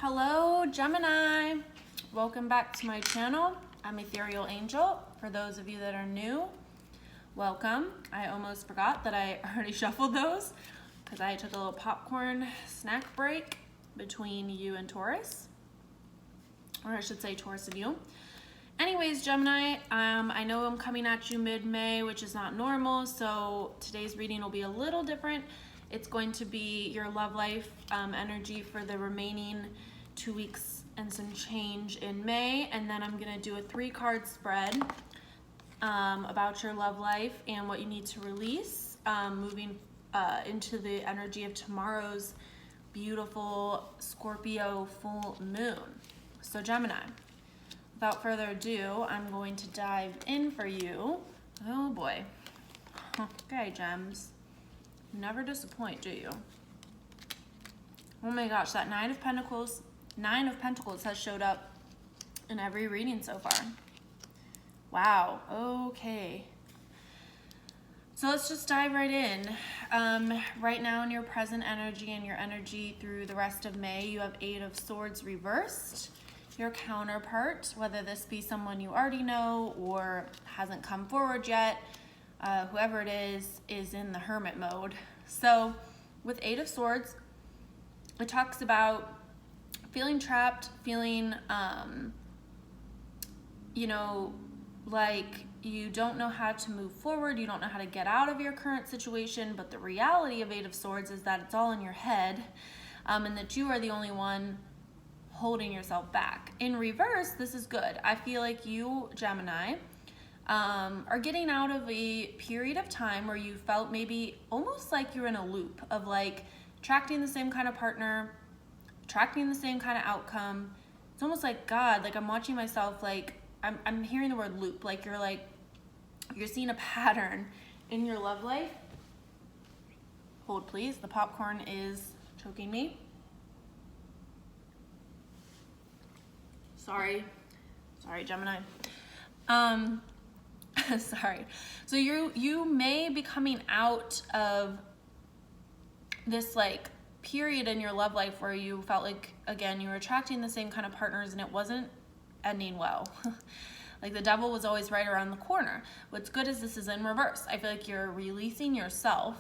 Hello, Gemini. Welcome back to my channel. I'm Ethereal Angel. For those of you that are new, welcome. I almost forgot that I already shuffled those because I took a little popcorn snack break between you and Taurus, or I should say Taurus and you. Anyways, Gemini, I know I'm coming at you mid-May, which is not normal, so today's reading will be a little different. It's going to be your love life energy for the remaining 2 weeks and some change in May, and then I'm gonna do a 3-card spread about your love life and what you need to release moving into the energy of tomorrow's beautiful Scorpio full moon. So Gemini, without further ado, I'm going to dive in for you. Oh boy. Okay, Gems. You never disappoint, do you? Oh my gosh, that Nine of Pentacles has showed up in every reading so far. Wow, okay. So let's just dive right in. Right now in your present energy and your energy through the rest of May, you have 8 of Swords reversed. Your counterpart, whether this be someone you already know or hasn't come forward yet, whoever it is in the hermit mode. So with 8 of Swords, it talks about feeling trapped, feeling, like you don't know how to move forward, you don't know how to get out of your current situation, but the reality of 8 of Swords is that it's all in your head, and that you are the only one holding yourself back. In reverse, this is good. I feel like you, Gemini, are getting out of a period of time where you felt maybe almost like you're in a loop of like attracting the same kind of partner, attracting the same kind of outcome. It's almost like God, like I'm watching myself, like I'm hearing the word loop, like you're seeing a pattern in your love life. Hold please, the popcorn is choking me. Sorry, Gemini. Sorry. So you may be coming out of this like period in your love life where you felt like, again, you were attracting the same kind of partners and it wasn't ending well. Like the devil was always right around the corner. What's good is this is in reverse. I feel like you're releasing yourself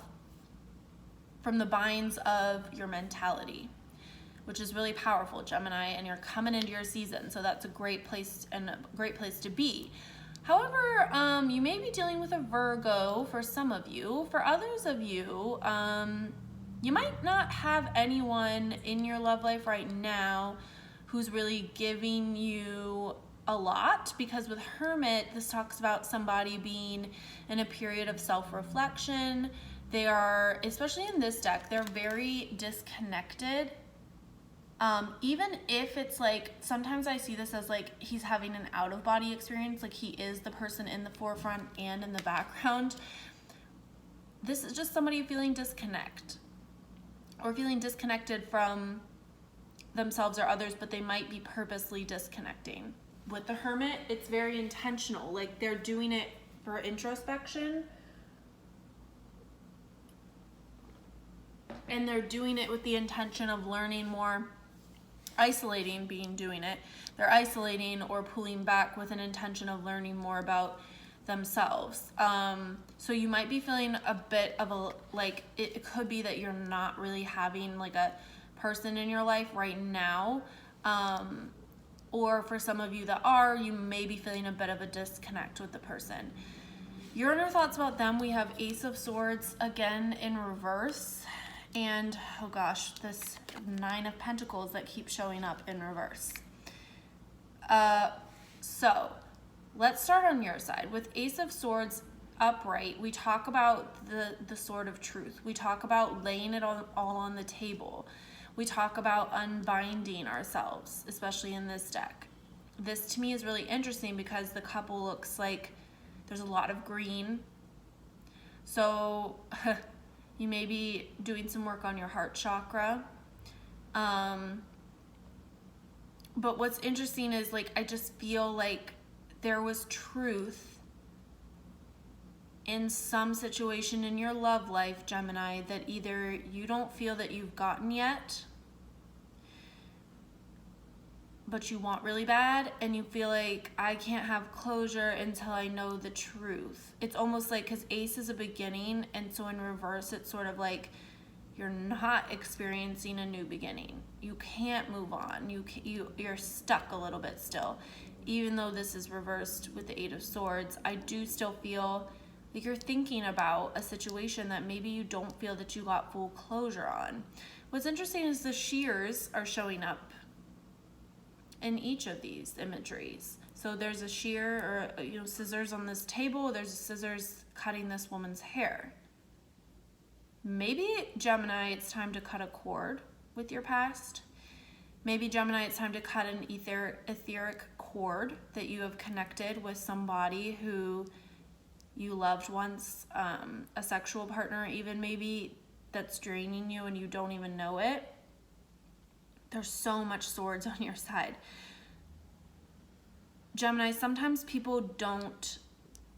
from the binds of your mentality, which is really powerful, Gemini, and you're coming into your season. So that's a great place and a great place to be. However, you may be dealing with a Virgo for some of you. For others of you, you might not have anyone in your love life right now who's really giving you a lot, because with Hermit, this talks about somebody being in a period of self-reflection. They are, especially in this deck, they're very disconnected. Even if it's like, sometimes I see this as like he's having an out-of-body experience, like he is the person in the forefront and in the background. This is just somebody feeling disconnect or feeling disconnected from themselves or others, but they might be purposely disconnecting. With the Hermit, it's very intentional, like they're doing it for introspection, and they're doing it with the intention of learning more. Isolating being doing it. They're isolating or pulling back with an intention of learning more about themselves. So you might be feeling a bit of a, like, it could be that you're not really having like a person in your life right now. Or for some of you that are, you may be feeling a bit of a disconnect with the person. Your inner thoughts about them, we have Ace of Swords again in reverse. And, oh gosh, this 9 of Pentacles that keeps showing up in reverse. So, let's start on your side. With Ace of Swords upright, we talk about the sword of truth. We talk about laying it all on the table. We talk about unbinding ourselves, especially in this deck. This to me is really interesting because the couple looks like there's a lot of green. So, you may be doing some work on your heart chakra. But what's interesting is like, I just feel like there was truth in some situation in your love life, Gemini, that either you don't feel that you've gotten yet, but you want really bad, and you feel like I can't have closure until I know the truth. It's almost like, because Ace is a beginning, and so in reverse it's sort of like you're not experiencing a new beginning. You can't move on. You're stuck a little bit still. Even though this is reversed with the Eight of Swords, I do still feel like you're thinking about a situation that maybe you don't feel that you got full closure on. What's interesting is the shears are showing up in each of these imageries. So there's a shear or scissors on this table. There's scissors cutting this woman's hair. Maybe Gemini, it's time to cut a cord with your past. Maybe Gemini, it's time to cut an etheric cord that you have connected with somebody who you loved once, a sexual partner, even maybe, that's draining you and you don't even know it. There's so much swords on your side. Gemini, sometimes people don't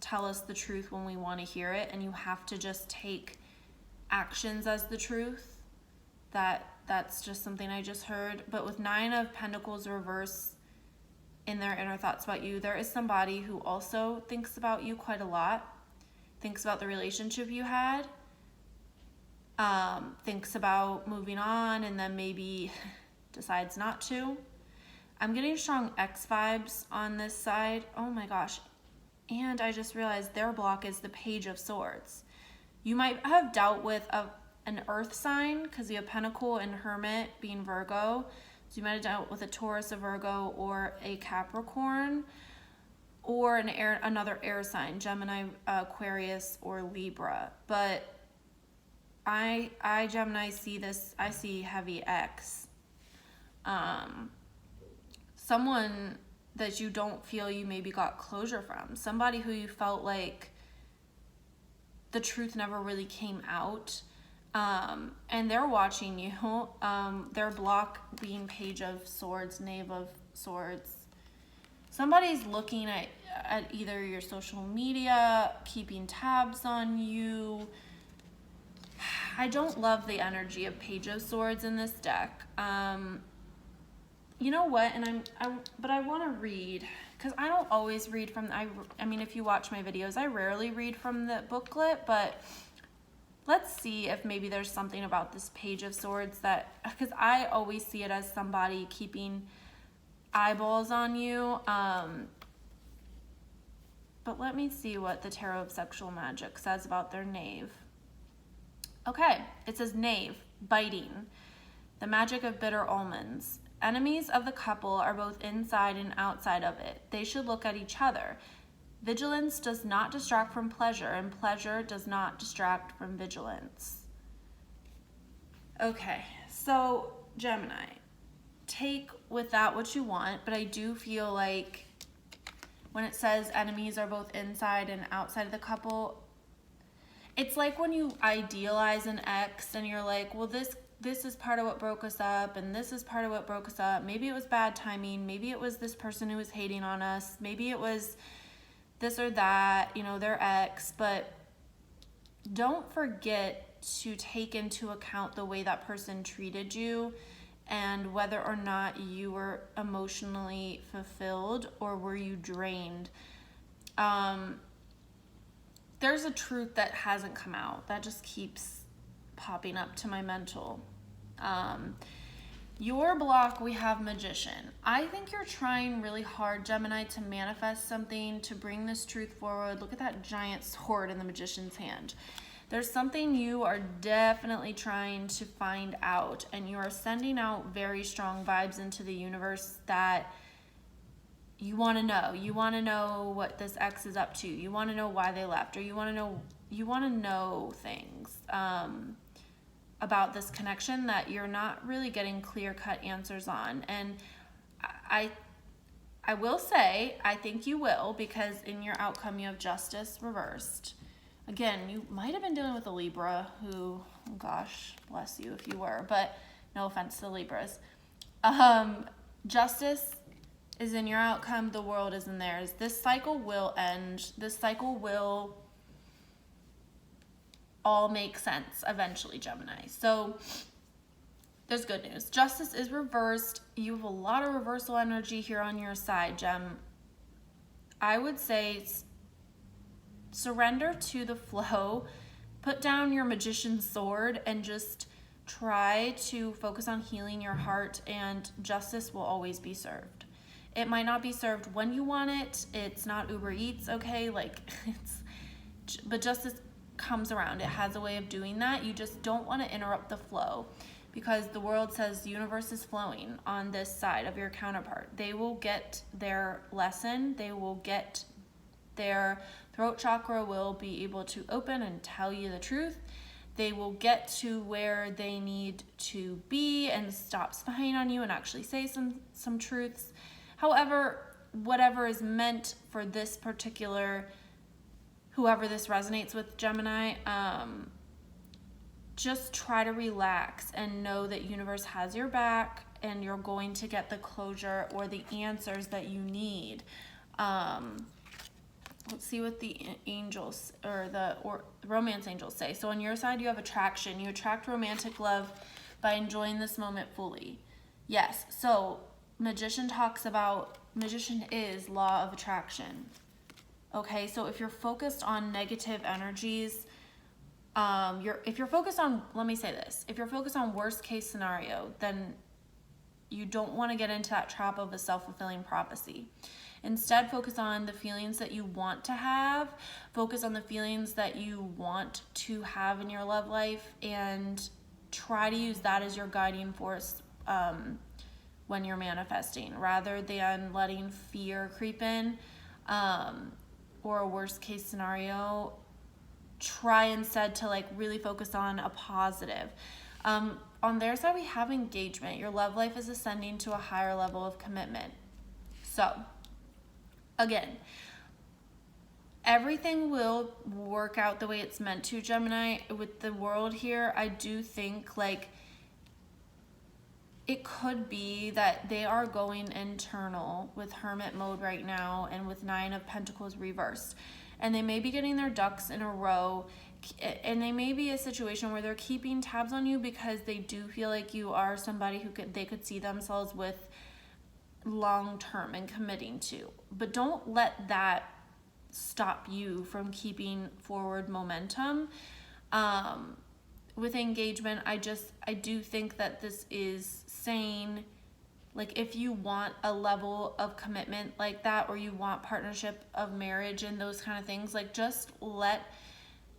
tell us the truth when we want to hear it, and you have to just take actions as the truth. That's just something I just heard. But with Nine of Pentacles reverse in their inner thoughts about you, there is somebody who also thinks about you quite a lot, thinks about the relationship you had, thinks about moving on, and then maybe decides not to. I'm getting strong X vibes on this side. Oh my gosh. And I just realized their block is the Page of Swords. You might have dealt with an earth sign, because you have Pentacle and Hermit being Virgo. So you might have dealt with a Taurus, a Virgo, or a Capricorn, or another air sign, Gemini, Aquarius, or Libra. But I Gemini, see this, I see heavy X. Someone that you don't feel you maybe got closure from. Somebody who you felt like the truth never really came out. And they're watching you. Their block being Page of Swords, Knave of Swords. Somebody's looking at either your social media, keeping tabs on you. I don't love the energy of Page of Swords in this deck. You know what? But I want to read, because I don't always read from. I mean, if you watch my videos, I rarely read from the booklet, but let's see if maybe there's something about this Page of Swords that, because I always see it as somebody keeping eyeballs on you. But let me see what the Tarot of Sexual Magic says about their knave. Okay, it says knave, biting, the magic of bitter almonds. Enemies of the couple are both inside and outside of it. They should look at each other. Vigilance does not distract from pleasure, and pleasure does not distract from vigilance. Okay, so Gemini, take with that what you want, but I do feel like when it says enemies are both inside and outside of the couple, it's like when you idealize an ex and you're like, well, this is part of what broke us up, and this is part of what broke us up. Maybe it was bad timing. Maybe it was this person who was hating on us. Maybe it was this or that, their ex. But don't forget to take into account the way that person treated you and whether or not you were emotionally fulfilled or were you drained. There's a truth that hasn't come out that just keeps popping up to my mental. Your block, we have Magician. I think you're trying really hard, Gemini, to manifest something, to bring this truth forward. Look at that giant sword in the Magician's hand. There's something you are definitely trying to find out, and you are sending out very strong vibes into the universe that you want to know. You want to know what this ex is up to. You want to know why they left, or you want to know things about this connection that you're not really getting clear-cut answers on. And I will say, I think you will, because in your outcome you have Justice reversed. Again, you might have been dealing with a Libra who, oh gosh, bless you if you were, but no offense to Libras. Justice is in your outcome, the World is in theirs. This cycle will end. This cycle will all make sense eventually, Gemini. So there's good news. Justice is reversed. You have a lot of reversal energy here on your side, Gem. I would say surrender to the flow. Put down your magician's sword and just try to focus on healing your heart, and justice will always be served. It might not be served when you want it. It's not Uber Eats, okay? But justice comes around. It has a way of doing that. You just don't want to interrupt the flow, because the world says the universe is flowing on this side of your counterpart. They will get their lesson. They will get their throat chakra will be able to open and tell you the truth. They will get to where they need to be and stop spying on you and actually say some truths. However, whatever is meant for this particular, whoever this resonates with, Gemini, just try to relax and know that universe has your back, and you're going to get the closure or the answers that you need. Let's see what the angels or the romance angels say. So on your side, you have attraction. You attract romantic love by enjoying this moment fully. Yes. So magician is law of attraction. Okay. So if you're focused on negative energies, if you're focused on, let me say this, if you're focused on worst case scenario, then you don't want to get into that trap of a self-fulfilling prophecy. Instead, focus on the feelings that you want to have. Focus on the feelings that you want to have in your love life, and try to use that as your guiding force when you're manifesting, rather than letting fear creep in or a worst case scenario. Try instead to really focus on a positive. On their side, we have engagement. Your love life is ascending to a higher level of commitment. So again, everything will work out the way it's meant to, Gemini. With the world here, I do think it could be that they are going internal with Hermit mode right now and with 9 of Pentacles reversed. And they may be getting their ducks in a row, and they may be a situation where they're keeping tabs on you because they do feel like you are somebody who they could see themselves with long term and committing to. But don't let that stop you from keeping forward momentum. With engagement, I do think that this is saying, if you want a level of commitment like that, or you want partnership of marriage and those kind of things, just let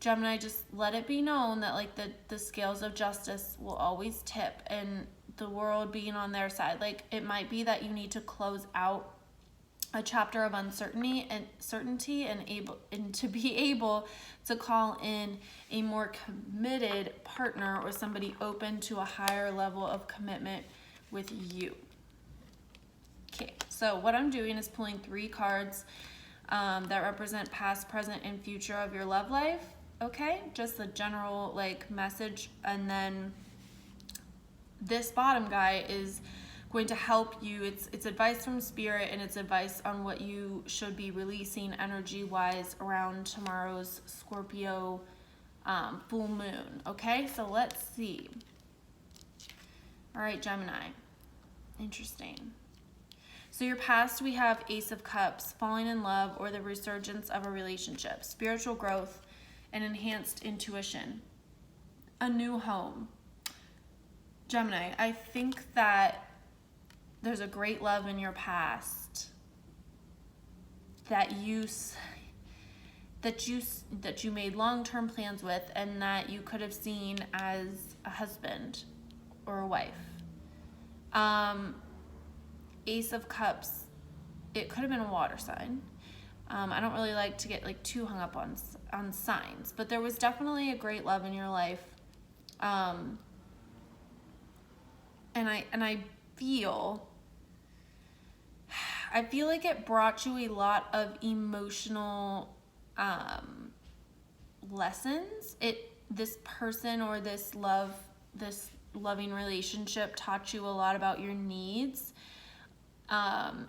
Gemini, just let it be known that the scales of justice will always tip, and the world being on their side. It might be that you need to close out a chapter of uncertainty and certainty, and to be able to call in a more committed partner or somebody open to a higher level of commitment with you. Okay, so what I'm doing is pulling 3 cards that represent past, present, and future of your love life. Okay, just the general message, and then this bottom guy is going to help you. It's advice from spirit, and it's advice on what you should be releasing energy wise around tomorrow's Scorpio full moon. Okay, so let's see. All right, Gemini. Interesting. So your past, we have Ace of Cups, falling in love or the resurgence of a relationship, spiritual growth and enhanced intuition, a new home. Gemini, I think that there's a great love in your past that you made long-term plans with, and that you could have seen as a husband or a wife. Ace of Cups, it could have been a water sign. I don't really like to get too hung up on signs, but there was definitely a great love in your life. And I feel like it brought you a lot of emotional lessons. This person or this loving relationship taught you a lot about your needs.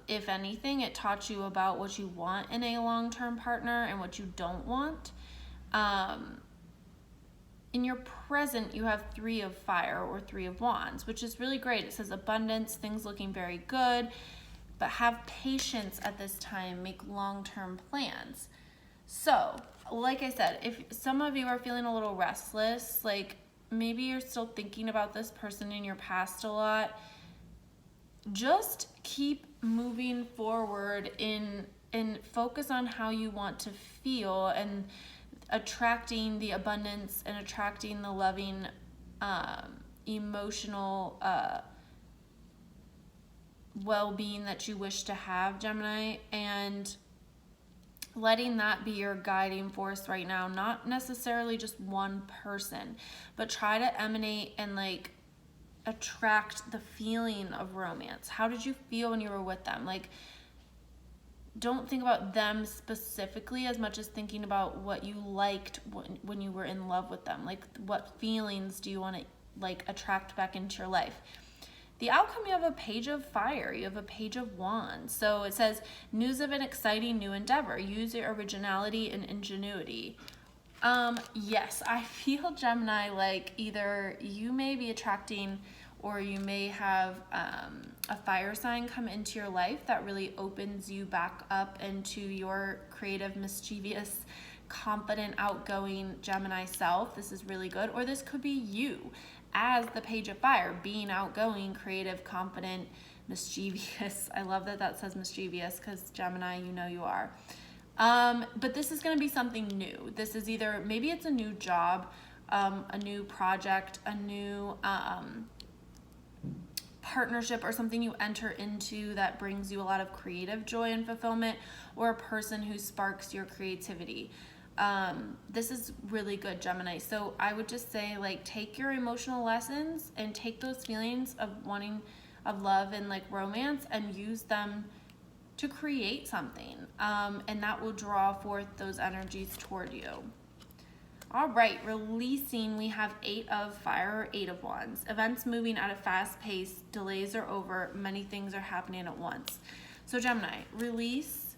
If anything, it taught you about what you want in a long-term partner and what you don't want. in your present, you have 3 of fire or 3 of wands, which is really great. It says abundance, things looking very good, but have patience at this time, make long-term plans. So, like I said, if some of you are feeling a little restless, like maybe you're still thinking about this person in your past a lot, just keep moving forward and focus on how you want to feel and attracting the abundance and attracting the loving, emotional well-being that you wish to have, Gemini, and letting that be your guiding force right now. Not necessarily just one person, but try to emanate and like attract the feeling of romance. How did you feel when you were with them? Like, don't think about them specifically as much as thinking about what you liked when you were in love with them. Like, what feelings do you want to like attract back into your life? The outcome, you have a page of fire, you have a page of wands. So it says, news of an exciting new endeavor. Use your originality and ingenuity. Yes, I feel, Gemini, like either you may be attracting or you may have a fire sign come into your life that really opens you back up into your creative, mischievous, confident, outgoing Gemini self. This is really good. Or this could be you as the page of fire, being outgoing, creative, confident, mischievous. I love that that says mischievous because Gemini, you know you are. But this is going to be something new. This is either, maybe it's a new job, a new project, a new partnership, or something you enter into that brings you a lot of creative joy and fulfillment, or a person who sparks your creativity. This is really good, Gemini. So I would just say, like, take your emotional lessons and take those feelings of wanting, of love and like romance, and use them to create something. And that will draw forth those energies toward you. All right, releasing, we have 8 of fire or 8 of wands. Events moving at a fast pace, delays are over, many things are happening at once. So Gemini, release,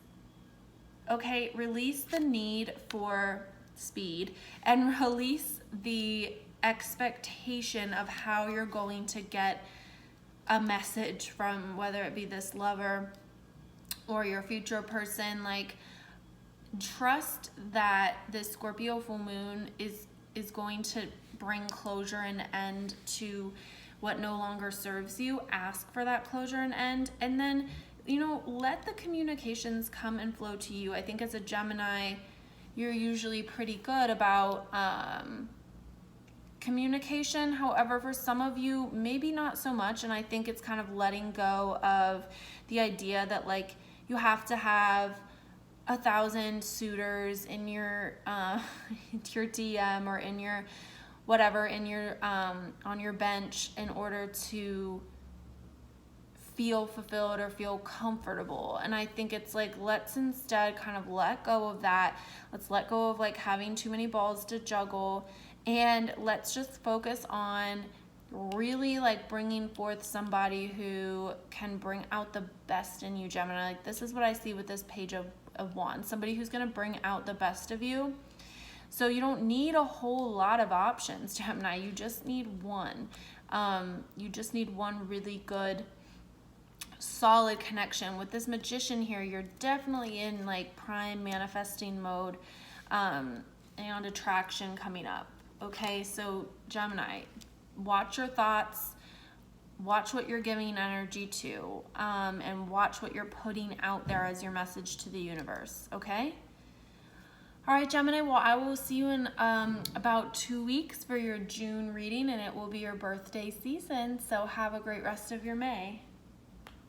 okay, release the need for speed and release the expectation of how you're going to get a message from, whether it be this lover or your future person. Like, trust that this Scorpio full moon is going to bring closure and end to what no longer serves you. Ask for that closure and end, and then, you know, let the communications come and flow to you. I think as a Gemini, you're usually pretty good about communication. However, for some of you, maybe not so much, and I think it's kind of letting go of the idea that like you have to have 1,000 suitors in your your DM or in your whatever, in your on your bench in order to feel fulfilled or feel comfortable. And I think it's like, let's instead kind of let go of that. Let's let go of like having too many balls to juggle, and let's just focus on really like bringing forth somebody who can bring out the best in you, Gemini. Like, this is what I see with this page of wands, somebody who's going to bring out the best of you. So you don't need a whole lot of options, Gemini. You just need one. You just need one really good, solid connection. With this Magician here, you're definitely in like prime manifesting mode, and attraction coming up. Okay, so Gemini, watch your thoughts, watch what you're giving energy to, and watch what you're putting out there as your message to the universe, okay? All right, Gemini, well, I will see you in about 2 weeks for your June reading, and it will be your birthday season, so have a great rest of your May.